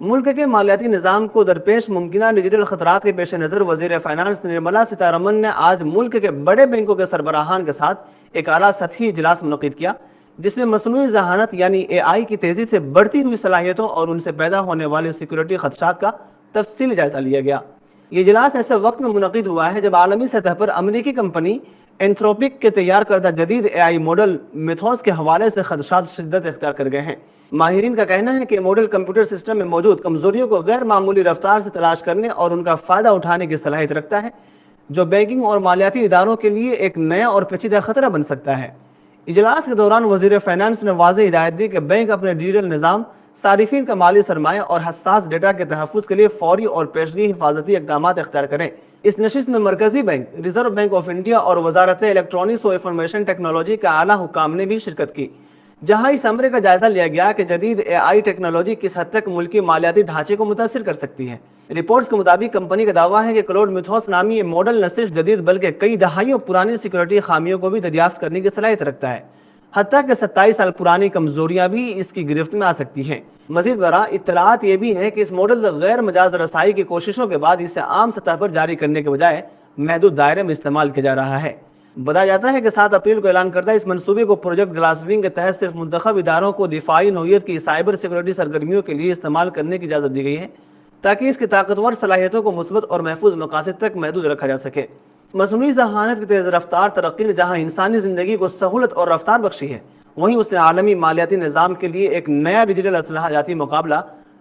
ملک کے مالیاتی نظام کو درپیش ممکنہ ڈیجیٹل خطرات کے پیش نظر وزیر فائنانس نرملا سیتارمن نے آج ملک کے بڑے بینکوں کے سربراہان کے ساتھ ایک اعلیٰ سطحی اجلاس منعقد کیا، جس میں مصنوعی ذہانت یعنی اے آئی کی تیزی سے بڑھتی ہوئی صلاحیتوں اور ان سے پیدا ہونے والے سیکیورٹی خدشات کا تفصیلی جائزہ لیا گیا۔ یہ اجلاس ایسے وقت میں منعقد ہوا ہے جب عالمی سطح پر امریکی کمپنی اینتھروپک کے تیار کردہ جدید اے آئی ماڈل میتھوس کے حوالے سے خدشات شدت اختیار کر گئے ہیں۔ ماہرین کا کہنا ہے کہ ماڈل کمپیوٹر سسٹم میں موجود کمزوریوں کو غیر معمولی رفتار سے تلاش کرنے اور ان کا فائدہ اٹھانے کی صلاحیت رکھتا ہے، جو بینکنگ اور مالیاتی اداروں کے لیے ایک نیا اور پیچیدہ خطرہ بن سکتا ہے۔ اجلاس کے دوران وزیر فائنانس نے واضح ہدایت دی کہ بینک اپنے ڈیجیٹل نظام، صارفین کا مالی سرمایہ اور حساس ڈیٹا کے تحفظ کے لیے فوری اور پیشگی حفاظتی اقدامات اختیار کریں۔ اس نشست میں مرکزی bank, reserve bank of India اور وزارت الیکٹرانکس و انفارمیشن ٹیکنالوجی کا اعلیٰ حکام نے بھی شرکت کی، جہاں اس عملے کا جائزہ لیا گیا کہ جدید اے آئی ٹیکنالوجی کس حد تک ملکی مالیاتی ڈھانچے کو متاثر کر سکتی ہے۔ رپورٹس کے مطابق کمپنی کا دعویٰ ہے کہ کلوڈ میتھوس نامی یہ ماڈل نہ صرف جدید بلکہ کئی دہائیوں پرانی سیکورٹی خامیوں کو بھی دریافت کرنے کی صلاحیت رکھتا ہے، حتیٰ کہ 27 سال پرانی کمزوریاں بھی اس کی گرفت میں آ سکتی ہیں۔ مزید برآں اطلاعات یہ بھی ہیں کہ اس ماڈل غیر مجاز رسائی کی کوششوں کے بعد اسے عام سطح پر جاری کرنے کے بجائے محدود دائرے میں استعمال کیا جا رہا ہے۔ بتایا جاتا ہے کہ 7 اپریل کو اعلان کردہ اس منصوبے کو پروجیکٹ گلاس ونگ کے تحت صرف منتخب اداروں کو دفاعی نوعیت کی سائبر سیکورٹی سرگرمیوں کے لیے استعمال کرنے کی اجازت دی گئی ہے، تاکہ اس کی طاقتور صلاحیتوں کو مثبت اور محفوظ مقاصد تک محدود رکھا جا سکے۔ مصنوعی ذہانت کی تیز رفتار ترقی نے جہاں انسانی زندگی کو سہولت اور رفتار بخشی ہے، وہیں اس نے عالمی مالیاتی نظام کے لیے ایک نیا ڈیجیٹل اسلحہ جاتی مقابلہ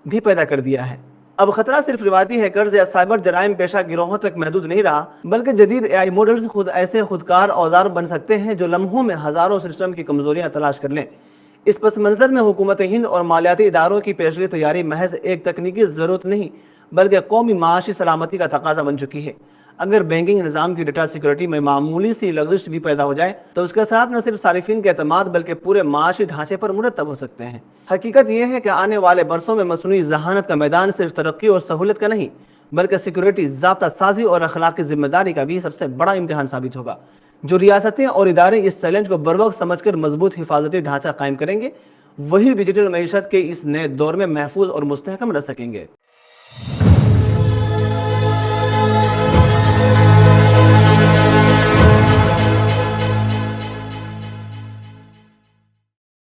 بھی پیدا کر دیا ہے۔ اب خطرہ صرف روایتی ہیکرز یا سائبر جرائم پیشہ گروہوں تک محدود نہیں رہا، بلکہ جدید اے آئی ماڈلز خود ایسے خودکار اوزار بن سکتے ہیں جو لمحوں میں ہزاروں سسٹم کی کمزوریاں تلاش کر لیں۔ اس پس منظر میں حکومت ہند اور مالیاتی اداروں کی پیشگی تیاری محض ایک تکنیکی ضرورت نہیں بلکہ قومی معاشی سلامتی کا تقاضا بن چکی ہے۔ اگر بینکنگ نظام کی ڈیٹا سیکورٹی میں معمولی سی لغزش بھی پیدا ہو جائے تو اس کے اثرات نہ صرف صارفین کے اعتماد بلکہ پورے معاشی ڈھانچے پر مرتب ہو سکتے ہیں۔ حقیقت یہ ہے کہ آنے والے برسوں میں مصنوعی ذہانت کا میدان صرف ترقی اور سہولت کا نہیں بلکہ سیکورٹی، ضابطہ سازی اور اخلاقی ذمہ داری کا بھی سب سے بڑا امتحان ثابت ہوگا۔ جو ریاستیں اور ادارے اس چیلنج کو بروقت سمجھ کر مضبوط حفاظتی ڈھانچہ قائم کریں گے، وہی ڈیجیٹل معیشت کے اس نئے دور میں محفوظ اور مستحکم رہ سکیں گے۔